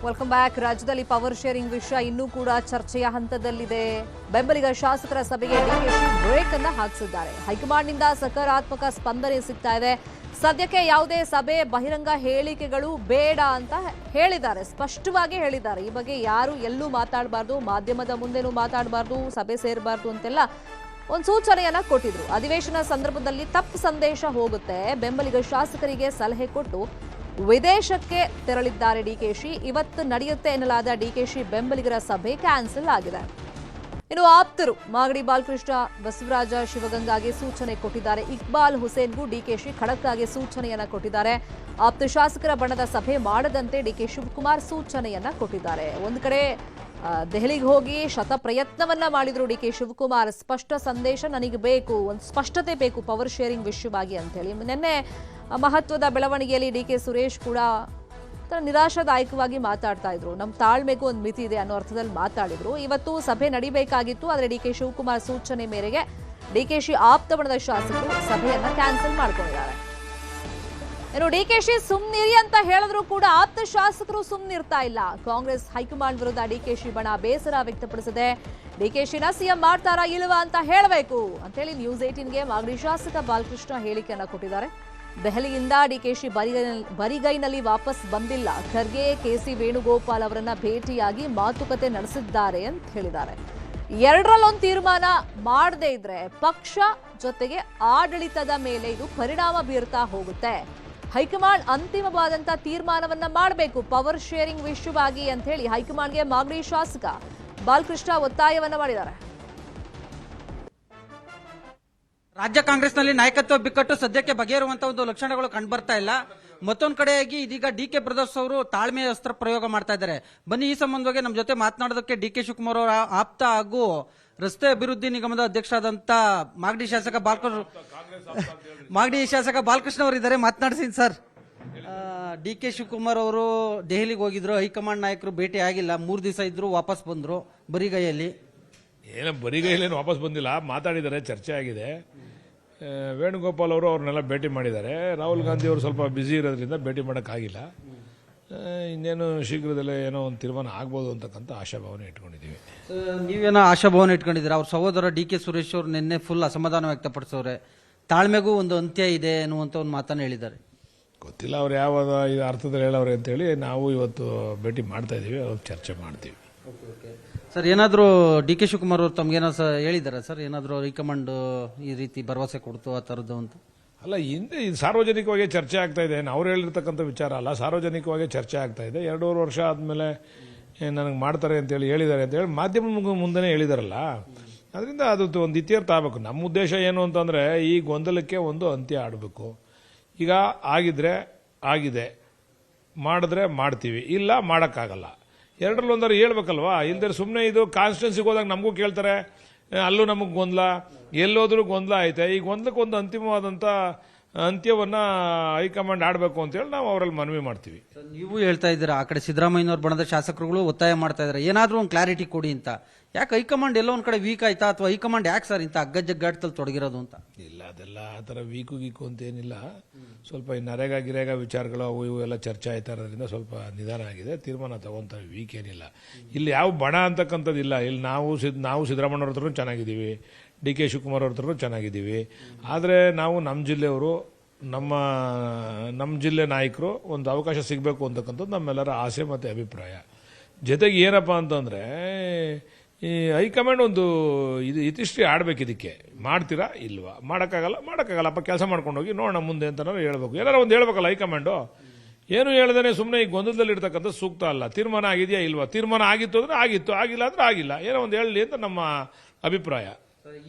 Welcome back. ರಾಜ್ಯದಲ್ಲಿ power sharing ವಿಷಯ ಇನ್ನೂ ಕೂಡ ಚರ್ಚೆಯ ಹಂತದಲ್ಲಿದೆ. ಬೆಂಬಲಿಗ ಶಾಸಕರ ಸಭೆಗೆ ಡಿಕೆಶಿ ಬ್ರೇಕ್ ಅನ್ನ ಹಾಕಿಸಿದ್ದಾರೆ. ಹೈಕಮಾಂಡ್ನಿಂದ ಸಕಾರಾತ್ಮಕ ಸ್ಪಂದನೆ ಸಿಗ್ತಾ ಇದೆ. ಸದ್ಯಕ್ಕೆ ಯಾವುದೇ ಸಭೆ ಬಹಿರಂಗ ಹೇಳಿಕೆಗಳು ಬೇಡ ಅಂತ ಹೇಳಿದ್ದಾರೆ, ಸ್ಪಷ್ಟವಾಗಿ ಹೇಳಿದ್ದಾರೆ. ಈ ಬಗ್ಗೆ ಯಾರು ಎಲ್ಲೂ ಮಾತಾಡಬಾರ್ದು, ಮಾಧ್ಯಮದ ಮುಂದೆನೂ ಮಾತಾಡಬಾರ್ದು, ಸಭೆ ಸೇರಬಾರ್ದು ಅಂತೆಲ್ಲ ಒಂದು ಸೂಚನೆಯನ್ನ ಕೊಟ್ಟಿದ್ರು. ಅಧಿವೇಶನ ಸಂದರ್ಭದಲ್ಲಿ ತಪ್ಪು ಸಂದೇಶ ಹೋಗುತ್ತೆ, ಬೆಂಬಲಿಗ ಶಾಸಕರಿಗೆ ಸಲಹೆ ಕೊಟ್ಟು ವಿದೇಶಕ್ಕೆ ತೆರಳಿದ್ದಾರೆ ಡಿಕೆಶಿ. ಇವತ್ತು ನಡೆಯುತ್ತೆ ಎನ್ನಲಾದ ಡಿಕೆಶಿ ಬೆಂಬಲಿಗರ ಸಭೆ ಕ್ಯಾನ್ಸಲ್ ಆಗಿದೆ. ಇನ್ನು ಆಪ್ತರು ಮಾಗಡಿ ಬಾಲಕೃಷ್ಣ, ಬಸವರಾಜ ಶಿವಗಂಗಾಗೆ ಸೂಚನೆ ಕೊಟ್ಟಿದ್ದಾರೆ. ಇಕ್ಬಾಲ್ ಹುಸೇನ್ಗೂ ಡಿಕೆಶಿ ಖಡಕ್ ಆಗಿ ಸೂಚನೆಯನ್ನ ಕೊಟ್ಟಿದ್ದಾರೆ. ಆಪ್ತ ಶಾಸಕರ ಬಣದ ಸಭೆ ಮಾಡದಂತೆ ಡಿಕೆ ಶಿವಕುಮಾರ್ ಸೂಚನೆಯನ್ನ ಕೊಟ್ಟಿದ್ದಾರೆ. ಒಂದು ಕಡೆ ದೆಹಲಿಗೆ ಹೋಗಿ ಶತ ಪ್ರಯತ್ನವನ್ನ ಮಾಡಿದ್ರು ಡಿಕೆ ಶಿವಕುಮಾರ್. ಸ್ಪಷ್ಟ ಸಂದೇಶ ನನಗೆ ಬೇಕು, ಒಂದು ಸ್ಪಷ್ಟತೆ ಬೇಕು ಪವರ್ ಶೇರಿಂಗ್ ವಿಷಯವಾಗಿ ಅಂತ ಹೇಳಿ. ನಿನ್ನೆ ಮಹತ್ವದ ಬೆಳವಣಿಗೆಯಲ್ಲಿ ಡಿಕೆ ಸುರೇಶ್ ಕೂಡ ನಿರಾಶಾದಾಯಕವಾಗಿ ಮಾತಾಡ್ತಾ ಇದ್ರು. ನಮ್ಮ ತಾಳ್ಮೆಗೂ ಒಂದು ಮಿತಿ ಇದೆ ಅನ್ನೋ ಅರ್ಥದಲ್ಲಿ ಮಾತಾಡಿದ್ರು. ಇವತ್ತು ಸಭೆ ನಡಿಬೇಕಾಗಿತ್ತು, ಆದರೆ ಡಿಕೆ ಶಿವಕುಮಾರ್ ಸೂಚನೆ ಮೇರೆಗೆ ಡಿಕೆಶಿ ಆಪ್ತ ಬಣದ ಶಾಸಕರು ಸಭೆಯನ್ನ ಕ್ಯಾನ್ಸಲ್ ಮಾಡ್ಕೊಂಡಿದ್ದಾರೆ. ಇನ್ನು ಡಿಕೆಶಿ ಸುಮ್ನಿರಿ ಅಂತ ಹೇಳಿದ್ರು ಕೂಡ ಆಪ್ತ ಶಾಸಕರು ಸುಮ್ನಿರ್ತಾ ಇಲ್ಲ. ಕಾಂಗ್ರೆಸ್ ಹೈಕಮಾಂಡ್ ವಿರುದ್ಧ ಡಿಕೆಶಿ ಬಣ ಬೇಸರ ವ್ಯಕ್ತಪಡಿಸಿದೆ. ಡಿಕೆಶಿನ ಸಿಎಂ ಮಾಡ್ತಾರಾ ಇಲ್ವಾ ಅಂತ ಹೇಳಬೇಕು ಅಂತೇಳಿ ನ್ಯೂಸ್ 18ಗೆ ಮಾಗಡಿ ಶಾಸಕ ಬಾಲಕೃಷ್ಣ ಹೇಳಿಕೆಯನ್ನ ಕೊಟ್ಟಿದ್ದಾರೆ. ದೆಹಲಿಯಿಂದ ಡಿಕೆಶಿ ಬರಿಗೈನಲ್ಲಿ ವಾಪಸ್ ಬಂದಿಲ್ಲ. ಖರ್ಗೆ, ಕೆಸಿ ವೇಣುಗೋಪಾಲ್ ಅವರನ್ನ ಭೇಟಿಯಾಗಿ ಮಾತುಕತೆ ನಡೆಸಿದ್ದಾರೆ ಅಂತ ಹೇಳಿದ್ದಾರೆ. ಎರಡರಲ್ಲೊಂದು ತೀರ್ಮಾನ ಮಾಡದೇ ಇದ್ರೆ ಪಕ್ಷ ಜೊತೆಗೆ ಆಡಳಿತದ ಮೇಲೆ ಇದು ಪರಿಣಾಮ ಬೀರ್ತಾ ಹೋಗುತ್ತೆ. ಹೈಕಮಾಂಡ್ ಅಂತಿಮವಾದಂತಹ ತೀರ್ಮಾನವನ್ನ ಮಾಡಬೇಕು ಪವರ್ ಶೇರಿಂಗ್ ವಿಷಯವಾಗಿ ಅಂತ ಹೇಳಿ ಹೈಕಮಾಂಡ್ಗೆ ಮಾಗಡಿ ಶಾಸಕ ಬಾಲಕೃಷ್ಣ ಒತ್ತಾಯವನ್ನ ಮಾಡಿದ್ದಾರೆ. ರಾಜ್ಯ ಕಾಂಗ್ರೆಸ್ನಲ್ಲಿ ನಾಯಕತ್ವ ಬಿಕ್ಕಟ್ಟು ಸದ್ಯಕ್ಕೆ ಬಗೆಹರುವಂತಹ ಒಂದು ಲಕ್ಷಣಗಳು ಕಂಡುಬರ್ತಾ ಇಲ್ಲ. ಮತ್ತೊಂದು ಕಡೆಯಾಗಿ ಇದೀಗ ಡಿಕೆ ಬ್ರದರ್ಸ್ ಅವರು ತಾಳ್ಮೆಯ ಅಸ್ತ್ರ ಪ್ರಯೋಗ ಮಾಡ್ತಾ ಇದ್ದಾರೆ. ಬನ್ನಿ, ಈ ಸಂಬಂಧವಾಗಿ ನಮ್ಮ ಜೊತೆ ಮಾತನಾಡೋದಕ್ಕೆ ಡಿಕೆ ಶಿವಕುಮಾರ್ ಅವರ ಆಪ್ತ ಹಾಗೂ ರಸ್ತೆ ಅಭಿವೃದ್ಧಿ ನಿಗಮದ ಅಧ್ಯಕ್ಷರಾದಂತ ಮಾಗಡಿ ಶಾಸಕ ಬಾಲಕೃಷ್ಣ ಅವರು ಇದ್ದಾರೆ, ಮಾತನಾಡ್ತೀನಿ ಸರ್. ಡಿಕೆ ಶಿವಕುಮಾರ್ ಅವರು ದೆಹಲಿಗೆ ಹೋಗಿದ್ರು, ಹೈಕಮಾಂಡ್ ನಾಯಕರು ಭೇಟಿ ಆಗಿಲ್ಲ, 3 ದಿವಸ ಇದ್ರು, ವಾಪಸ್ ಬಂದ್ರು ಬರಿಗೈಯಲ್ಲಿ. ಬರಿಗೈಯಲ್ಲಿ ವಾಪಸ್ ಬಂದಿಲ್ಲ, ಮಾತಾಡಿದ್ದಾರೆ, ಚರ್ಚೆ ಆಗಿದೆ. ವೇಣುಗೋಪಾಲ್ ಅವರು ಅವ್ರನ್ನೆಲ್ಲ ಭೇಟಿ ಮಾಡಿದ್ದಾರೆ. ರಾಹುಲ್ ಗಾಂಧಿ ಅವರು ಸ್ವಲ್ಪ ಬ್ಯುಸಿ ಇರೋದ್ರಿಂದ ಭೇಟಿ ಮಾಡೋಕ್ಕಾಗಿಲ್ಲ. ಇನ್ನೇನು ಶೀಘ್ರದಲ್ಲೇ ಏನೋ ಒಂದು ತೀರ್ಮಾನ ಆಗ್ಬೋದು ಅಂತಕ್ಕಂಥ ಆಶಾಭಾವನೆ ಇಟ್ಕೊಂಡಿದ್ದೀವಿ. ನೀವೇನೋ ಆಶಾಭಾವನೆ ಇಟ್ಕೊಂಡಿದ್ದೀರಾ? ಅವ್ರ ಸಹೋದರ ಡಿಕೆ ಸುರೇಶ್ ಅವರು ನಿನ್ನೆ ಫುಲ್ ಅಸಮಾಧಾನ ವ್ಯಕ್ತಪಡಿಸೋರೆ. ತಾಳ್ಮೆಗೂ ಒಂದು ಅಂತ್ಯ ಇದೆ ಅನ್ನುವಂಥ ಒಂದು ಮಾತನ್ನು ಹೇಳಿದ್ದಾರೆ. ಗೊತ್ತಿಲ್ಲ ಅವ್ರು ಯಾವ ಅರ್ಥದಲ್ಲಿ ಹೇಳವ್ರೆ ಅಂತೇಳಿ ನಾವು ಇವತ್ತು ಭೇಟಿ ಮಾಡ್ತಾ ಇದ್ದೀವಿ, ಅವ್ರು ಚರ್ಚೆ ಮಾಡ್ತೀವಿ. ಸರ್, ಏನಾದರೂ ಡಿ ಕೆ ಶಿವಕುಮಾರ್ ಅವರು ತಮ್ಗೇನೋ ಹೇಳಿದಾರಾ ಸರ್? ಏನಾದರೂ ಹೈಕಮಾಂಡ್ ಈ ರೀತಿ ಭರವಸೆ ಕೊಡ್ತು ಆ ಥರದ್ದು ಅಂತ? ಅಲ್ಲ, ಹಿಂದೆ ಇದು ಸಾರ್ವಜನಿಕವಾಗಿ ಚರ್ಚೆ ಆಗ್ತಾ ಇದೆ. ಅವ್ರು ಹೇಳಿರ್ತಕ್ಕಂಥ ವಿಚಾರ ಅಲ್ಲ, ಸಾರ್ವಜನಿಕವಾಗಿ ಚರ್ಚೆ ಆಗ್ತಾ ಇದೆ. 2.5 ವರ್ಷ ಆದಮೇಲೆ ನನಗೆ ಮಾಡ್ತಾರೆ ಅಂತೇಳಿ ಹೇಳಿದ್ದಾರೆ ಅಂತೇಳಿ ಮಾಧ್ಯಮ ಮುಂದೆನೇ ಹೇಳಿದಾರಲ್ಲ. ಅದರಿಂದ ಅದು ಒಂದು ಇತ್ಯರ್ಥ ಆಗಬೇಕು. ನಮ್ಮ ಉದ್ದೇಶ ಏನು ಅಂತಂದರೆ ಈ ಗೊಂದಲಕ್ಕೆ ಒಂದು ಅಂತ್ಯ ಆಡಬೇಕು. ಈಗ ಆಗಿದ್ರೆ ಆಗಿದೆ, ಮಾಡಿದ್ರೆ ಮಾಡ್ತೀವಿ, ಇಲ್ಲ ಮಾಡೋಕ್ಕಾಗಲ್ಲ. ಎರಡರಲ್ಲೊಂದಾರು ಹೇಳ್ಬೇಕಲ್ವಾ? ಇಲ್ದರೆ ಸುಮ್ಮನೆ ಇದು ಕಾನ್ಸ್ಟಿಟ್ಯೂನ್ಸಿಗೆ ಹೋದಾಗ ನಮಗೂ ಕೇಳ್ತಾರೆ, ಅಲ್ಲೂ ನಮಗೆ ಗೊಂದಲ, ಎಲ್ಲೋದ್ರೂ ಗೊಂದಲ ಐತೆ. ಈ ಗೊಂದಲಕ್ಕೆ ಒಂದು ಅಂತಿಮವಾದಂಥ ಅಂತ್ಯವನ್ನು ಹೈಕಮಾಂಡ್ ಆಡಬೇಕು ಅಂತೇಳಿ ನಾವು ಅವರಲ್ಲಿ ಮನವಿ ಮಾಡ್ತೀವಿ. ನೀವು ಹೇಳ್ತಾ ಇದ್ದೀರಾ, ಆ ಕಡೆ ಸಿದ್ದರಾಮಯ್ಯನವ್ರ ಬಣದ ಶಾಸಕರುಗಳು ಒತ್ತಾಯ ಮಾಡ್ತಾ ಇದ್ದಾರೆ, ಏನಾದರೂ ಒಂದು ಕ್ಲಾರಿಟಿ ಕೊಡಿ ಅಂತ. ಯಾಕೆ ಹೈಕಮಾಂಡ್ ಎಲ್ಲೋ ಒಂದು ಕಡೆ ವೀಕ್ ಆಯ್ತಾ, ಅಥವಾ ಹೈಕಮಾಂಡ್ ಯಾಕೆ ಸರ್ ಇಂಥ ಅಗ್ಗಜಗ್ಗಾಟದಲ್ಲಿ ತೊಡಗಿರೋದು ಅಂತ? ಇಲ್ಲ, ಅದೆಲ್ಲ ಆ ಥರ ವೀಕು ಅಂತೇನಿಲ್ಲ. ಸ್ವಲ್ಪ ಈ ನರೇಗಾ ಗಿರೇಗಾ ವಿಚಾರಗಳು ಅವು ಇವು ಎಲ್ಲ ಚರ್ಚೆ ಆಯ್ತಾ ಇರೋದ್ರಿಂದ ಸ್ವಲ್ಪ ನಿಧಾನ ಆಗಿದೆ. ತೀರ್ಮಾನ ತಗೊಂತಾರೆ, ವೀಕ್ ಏನಿಲ್ಲ. ಇಲ್ಲಿ ಯಾವ ಬಣ ಅಂತಕ್ಕಂಥದ್ದು ಇಲ್ಲ. ಇಲ್ಲಿ ನಾವು ಸಿದ್ದರಾಮಯ್ಯವ್ರ ಹತ್ರನೂ ಚೆನ್ನಾಗಿದ್ದೀವಿ, ಡಿ ಕೆ ಶಿವಕುಮಾರ್ ಅವ್ರ ಹತ್ರನೂ ಚೆನ್ನಾಗಿದ್ದೀವಿ. ಆದರೆ ನಾವು ನಮ್ಮ ಜಿಲ್ಲೆಯವರು, ನಮ್ಮ ಜಿಲ್ಲೆ ನಾಯಕರು ಒಂದು ಅವಕಾಶ ಸಿಗಬೇಕು ಅಂತಕ್ಕಂಥದ್ದು ನಮ್ಮೆಲ್ಲರ ಆಸೆ ಮತ್ತು ಅಭಿಪ್ರಾಯ. ಜೊತೆಗೆ ಏನಪ್ಪ ಅಂತಂದರೆ ಈ ಹೈಕಮಾಂಡ್ ಒಂದು ಇದು ಇತಿಶ್ರೀ ಆಡಬೇಕು. ಇದಕ್ಕೆ ಮಾಡ್ತೀರಾ ಇಲ್ವಾ? ಮಾಡೋಕ್ಕಾಗಲ್ಲಪ್ಪ, ಕೆಲಸ ಮಾಡ್ಕೊಂಡು ಹೋಗಿ ನೋಡೋಣ ಮುಂದೆ ಅಂತನಾರು ಹೇಳ್ಬೇಕು. ಏನಾರು ಒಂದು ಹೇಳ್ಬೇಕಲ್ಲ ಹೈಕಮಾಂಡು. ಏನು ಹೇಳ್ದೇನೆ ಸುಮ್ಮನೆ ಈ ಗೊಂದಲದಲ್ಲಿ ಇರ್ತಕ್ಕಂಥ ಸೂಕ್ತ ಅಲ್ಲ. ತೀರ್ಮಾನ ಆಗಿದೆಯಾ ಇಲ್ವಾ? ತೀರ್ಮಾನ ಆಗಿತ್ತು ಅಂದರೆ ಆಗಿತ್ತು, ಆಗಿಲ್ಲ ಅಂದರೆ ಆಗಿಲ್ಲ. ಏನೋ ಒಂದು ಹೇಳಲಿ ಅಂತ ನಮ್ಮ ಅಭಿಪ್ರಾಯ.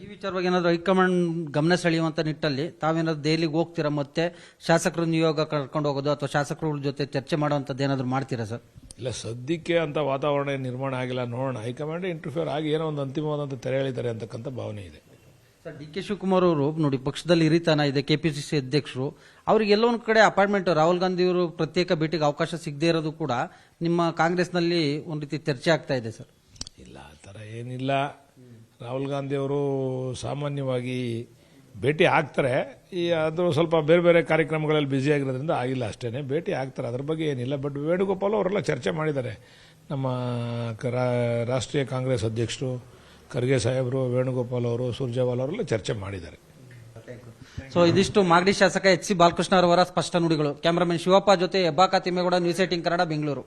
ಈ ವಿಚಾರವಾಗಿ ಏನಾದರೂ ಹೈಕಮಾಂಡ್ ಗಮನ ಸೆಳೆಯುವಂಥ ನಿಟ್ಟಲ್ಲಿ ತಾವೇನಾದ್ರು ದೆಹಲಿಗೆ ಹೋಗ್ತೀರಾ, ಮತ್ತೆ ಶಾಸಕರು ನಿಯೋಗ ಕರ್ಕೊಂಡು ಹೋಗೋದು ಅಥವಾ ಶಾಸಕರ ಜೊತೆ ಚರ್ಚೆ ಮಾಡುವಂಥದ್ದು ಏನಾದರೂ ಮಾಡ್ತೀರಾ ಸರ್? ಇಲ್ಲ, ಸದ್ಯಕ್ಕೆ ಅಂತ ವಾತಾವರಣ ನಿರ್ಮಾಣ ಆಗಿಲ್ಲ. ನೋಡೋಣ, ಹೈಕಮಾಂಡ್ ಇಂಟರ್ಫಿಯರ್ ಆಗಿ ಏನೋ ಒಂದು ಅಂತಿಮವಾದಂಥ ತೆರೆ ಎಳಿತಾರೆ ಅಂತಕ್ಕಂಥ ಭಾವನೆ ಇದೆ. ಸರ್, ಡಿ ಕೆ ಶಿವಕುಮಾರ್ ಅವರು ನೋಡಿ ಪಕ್ಷದಲ್ಲಿ ಹಿರಿತನ ಇದೆ, ಕೆಪಿಸಿಸಿ ಅಧ್ಯಕ್ಷರು, ಅವ್ರಿಗೆ ಎಲ್ಲೋ ಒಂದು ಕಡೆ ಅಪಾಯಿಂಟ್ಮೆಂಟ್, ರಾಹುಲ್ ಗಾಂಧಿ ಅವರು ಪ್ರತ್ಯೇಕ ಭೇಟಿಗೆ ಅವಕಾಶ ಸಿಗದೇ ಇರೋದು ಕೂಡ ನಿಮ್ಮ ಕಾಂಗ್ರೆಸ್ನಲ್ಲಿ ಒಂದು ರೀತಿ ಚರ್ಚೆ ಆಗ್ತಾ ಇದೆ ಸರ್. ಇಲ್ಲ, ಆ ಥರ ಏನಿಲ್ಲ. ರಾಹುಲ್ ಗಾಂಧಿ ಅವರು ಸಾಮಾನ್ಯವಾಗಿ ಭೇಟಿ ಆಗ್ತಾರೆ. ಅದು ಸ್ವಲ್ಪ ಬೇರೆ ಬೇರೆ ಕಾರ್ಯಕ್ರಮಗಳಲ್ಲಿ ಬ್ಯುಸಿ ಆಗಿರೋದ್ರಿಂದ ಆಗಿಲ್ಲ ಅಷ್ಟೇ. ಭೇಟಿ ಆಗ್ತಾರೆ, ಅದ್ರ ಬಗ್ಗೆ ಏನಿಲ್ಲ. ಬಟ್ ವೇಣುಗೋಪಾಲ್ ಅವರೆಲ್ಲ ಚರ್ಚೆ ಮಾಡಿದ್ದಾರೆ. ನಮ್ಮ ರಾಷ್ಟ್ರೀಯ ಕಾಂಗ್ರೆಸ್ ಅಧ್ಯಕ್ಷರು ಖರ್ಗೆ ಸಾಹೇಬರು, ವೇಣುಗೋಪಾಲ್ ಅವರು, ಸುರ್ಜೇವಾಲಾ ಅವರೆಲ್ಲ ಚರ್ಚೆ ಮಾಡಿದ್ದಾರೆ. ಸೊ ಇದಿಷ್ಟು ಮಾಗಡಿ ಶಾಸಕ ಎಚ್ ಸಿ ಬಾಲಕೃಷ್ಣ ಅವರ ಸ್ಪಷ್ಟ ನುಡಿಗಳು. ಕ್ಯಾಮರಾಮನ್ ಶಿವಪ್ಪ ಜೊತೆ ಹೆಬ್ಬಾಕ ತಿಮ್ಮೇಗೌಡ, ನ್ಯೂಸ್ 18 ಕನ್ನಡ, ಬೆಂಗಳೂರು.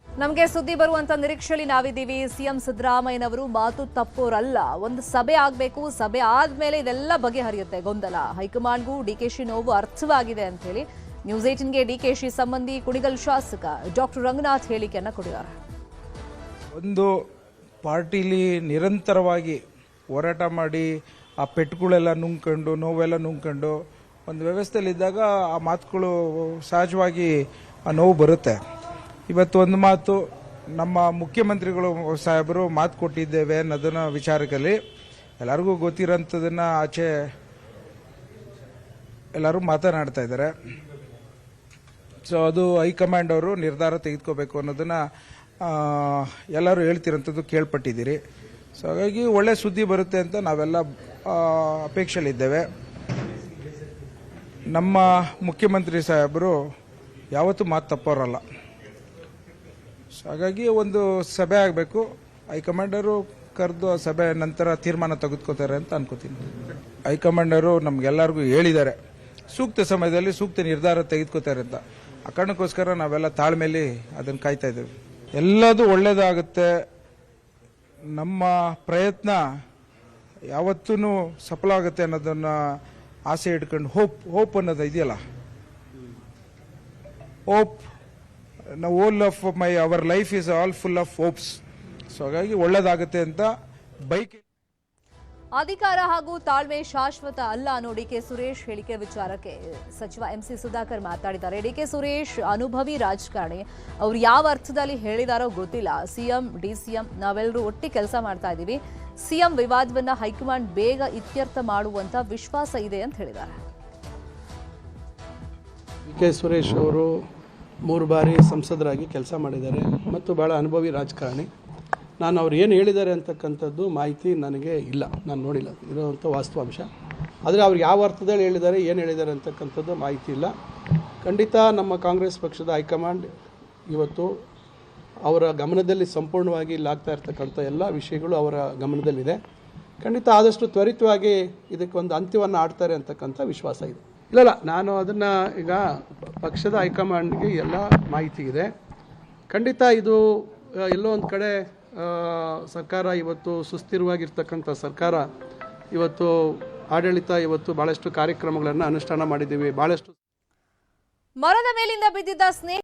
ನಮಗೆ ಸುದ್ದಿ ಬರುವಂತ ನಿರೀಕ್ಷೆಯಲ್ಲಿ ನಾವಿದ್ದೀವಿ. ಸಿಎಂ ಸಿದ್ದರಾಮಯ್ಯನವರು ಮಾತು ತಪ್ಪೋರಲ್ಲ. ಒಂದು ಸಭೆ ಆಗಬೇಕು, ಸಭೆ ಆದ್ಮೇಲೆ ಇದೆಲ್ಲ ಬಗೆಹರಿಯುತ್ತೆ ಗೊಂದಲ. ಹೈಕಮಾಂಡ್ಗೂ ಡಿಕೆಶಿ ನೋವು ಅರ್ಥವಾಗಿದೆ ಅಂತ ಹೇಳಿ ನ್ಯೂಸ್ 18ಗೆ ಡಿಕೆಶಿ ಸಂಬಂಧಿ ಕುಣಿಗಲ್ ಶಾಸಕ ಡಾಕ್ಟರ್ ರಂಗನಾಥ್ ಹೇಳಿಕೆಯನ್ನ ಕೊಟ್ಟಿದ್ದಾರೆ. ಒಂದು ಪಾರ್ಟಿಲಿ ನಿರಂತರವಾಗಿ ಹೋರಾಟ ಮಾಡಿ ಆ ಪೆಟ್ಟುಗಳೆಲ್ಲ ನುಂಗ್ಕೊಂಡು, ನೋವೆಲ್ಲ ನುಂಗ್ಕೊಂಡು ಒಂದು ವ್ಯವಸ್ಥೆಯಲ್ಲಿದ್ದಾಗ ಆ ಮಾತುಗಳು ಸಹಜವಾಗಿ ಆ ನೋವು ಬರುತ್ತೆ. ಇವತ್ತು ಒಂದು ಮಾತು ನಮ್ಮ ಮುಖ್ಯಮಂತ್ರಿಗಳು ಸಾಹೇಬರು ಮಾತು ಕೊಟ್ಟಿದ್ದೇವೆ ಅನ್ನೋದನ್ನ ವಿಚಾರದಲ್ಲಿ ಎಲ್ಲರಿಗೂ ಗೊತ್ತಿರೋಂಥದನ್ನ ಆಚೆ ಎಲ್ಲರೂ ಮಾತನಾಡ್ತಾ ಇದ್ದಾರೆ. ಸೊ ಅದು ಹೈಕಮಾಂಡ್ ಅವರು ನಿರ್ಧಾರ ತೆಗೆದುಕೋಬೇಕು ಅನ್ನೋದನ್ನ ಎಲ್ಲರೂ ಹೇಳ್ತಿರೋಂಥದ್ದು ಕೇಳ್ಪಟ್ಟಿದ್ದೀರಿ. ಸೊ ಹಾಗಾಗಿ ಒಳ್ಳೆ ಸುದ್ದಿ ಬರುತ್ತೆ ಅಂತ ನಾವೆಲ್ಲ ಅಪೇಕ್ಷೆಯಲ್ಲಿದ್ದೇವೆ. ನಮ್ಮ ಮುಖ್ಯಮಂತ್ರಿ ಸಾಹೇಬರು ಯಾವತ್ತೂ ಮಾತು ತಪ್ಪೋರಲ್ಲ. ಸೊ ಹಾಗಾಗಿ ಒಂದು ಸಭೆ ಆಗಬೇಕು. ಹೈಕಮಾಂಡರು ಕರೆದು ಆ ಸಭೆ ನಂತರ ತೀರ್ಮಾನ ತೆಗೆದುಕೋತಾರೆ ಅಂತ ಅನ್ಕೋತೀನಿ. ಹೈಕಮಾಂಡರು ನಮ್ಗೆಲ್ಲರಿಗೂ ಹೇಳಿದ್ದಾರೆ ಸೂಕ್ತ ಸಮಯದಲ್ಲಿ ಸೂಕ್ತ ನಿರ್ಧಾರ ತೆಗೆದುಕೋತಾರೆ ಅಂತ. ಆ ಕಾರಣಕ್ಕೋಸ್ಕರ ನಾವೆಲ್ಲ ತಾಳ್ಮೆಯಲ್ಲಿ ಅದನ್ನು ಕಾಯ್ತಾ ಇದ್ದೇವೆ. ಎಲ್ಲದೂ ಒಳ್ಳೇದಾಗುತ್ತೆ. ನಮ್ಮ ಪ್ರಯತ್ನ ಯಾವತ್ತೂ ಸಫಲ ಆಗುತ್ತೆ ಅನ್ನೋದನ್ನ ಆಸೆ ಇಟ್ಕೊಂಡು ಹೋಪ್ ಅನ್ನೋದು ಇದೆಯಲ್ಲ, hope hole of our life is all full of hopes. So ಹಾಗಾಗಿ ಒಳ್ಳೇದಾಗುತ್ತೆ ಅಂತ ಬೈಕ್. ಅಧಿಕಾರ ಹಾಗೂ ತಾಳ್ಮೆ ಶಾಶ್ವತ ಅಲ್ಲ ಅನ್ನೋ ಡಿಕೆ ಸುರೇಶ್ ಹೇಳಿಕೆ ವಿಚಾರಕ್ಕೆ ಸಚಿವ ಎಂಸಿ ಸುಧಾಕರ್ ಮಾತಾಡಿದ್ದಾರೆ. ಡಿಕೆ ಸುರೇಶ್ ಅನುಭವಿ ರಾಜಕಾರಣಿ, ಅವ್ರು ಯಾವ ಅರ್ಥದಲ್ಲಿ ಹೇಳಿದಾರೋ ಗೊತ್ತಿಲ್ಲ. ಸಿಎಂ ಡಿಸಿಎಂ ನಾವೆಲ್ಲರೂ ಒಟ್ಟಿಗೆ ಕೆಲಸ ಮಾಡ್ತಾ ಇದ್ದೀವಿ. ಸಿಎಂ ವಿವಾದವನ್ನ ಹೈಕಮಾಂಡ್ ಬೇಗ ಇತ್ಯರ್ಥ ಮಾಡುವಂತ ವಿಶ್ವಾಸ ಇದೆ ಅಂತ ಹೇಳಿದ್ದಾರೆ. ಡಿಕೆ ಸುರೇಶ್ ಅವರು 3 ಬಾರಿ ಸಂಸದರಾಗಿ ಕೆಲಸ ಮಾಡಿದ್ದಾರೆ ಮತ್ತು ಭಾಳ ಅನುಭವಿ ರಾಜಕಾರಣಿ. ನಾನು ಅವ್ರು ಏನು ಹೇಳಿದ್ದಾರೆ ಅಂತಕ್ಕಂಥದ್ದು ಮಾಹಿತಿ ನನಗೆ ಇಲ್ಲ, ನಾನು ನೋಡಿಲ್ಲ, ಇರೋವಂಥ ವಾಸ್ತವಾಂಶ. ಆದರೆ ಅವ್ರು ಯಾವ ಅರ್ಥದಲ್ಲಿ ಹೇಳಿದ್ದಾರೆ, ಏನು ಹೇಳಿದ್ದಾರೆ ಅಂತಕ್ಕಂಥದ್ದು ಮಾಹಿತಿ ಇಲ್ಲ. ಖಂಡಿತ ನಮ್ಮ ಕಾಂಗ್ರೆಸ್ ಪಕ್ಷದ ಹೈಕಮಾಂಡ್ ಇವತ್ತು ಅವರ ಗಮನದಲ್ಲಿ ಸಂಪೂರ್ಣವಾಗಿ ಇಲ್ಲಾಗ್ತಾ ಇರ್ತಕ್ಕಂಥ ಎಲ್ಲ ವಿಷಯಗಳು ಅವರ ಗಮನದಲ್ಲಿದೆ. ಖಂಡಿತ ಆದಷ್ಟು ತ್ವರಿತವಾಗಿ ಇದಕ್ಕೆ ಒಂದು ಅಂತ್ಯವನ್ನು ಆಡ್ತಾರೆ ಅಂತಕ್ಕಂಥ ವಿಶ್ವಾಸ ಇದೆ. ಇಲ್ಲ, ನಾನು ಅದನ್ನು ಈಗ ಪಕ್ಷದ ಹೈಕಮಾಂಡ್ಗೆ ಎಲ್ಲ ಮಾಹಿತಿ ಇದೆ. ಖಂಡಿತ ಇದು ಎಲ್ಲೋ ಒಂದು ಕಡೆ ಸರ್ಕಾರ ಇವತ್ತು ಸುಸ್ಥಿರವಾಗಿರ್ತಕ್ಕಂಥ ಸರ್ಕಾರ, ಇವತ್ತು ಆಡಳಿತ, ಇವತ್ತು ಭಾಳಷ್ಟು ಕಾರ್ಯಕ್ರಮಗಳನ್ನು ಅನುಷ್ಠಾನ ಮಾಡಿದ್ದೀವಿ. ಭಾಳಷ್ಟು ಮರದ ಮೇಲಿಂದ ಬಿದ್ದಿದ್ದ ಸ್ನೇಹ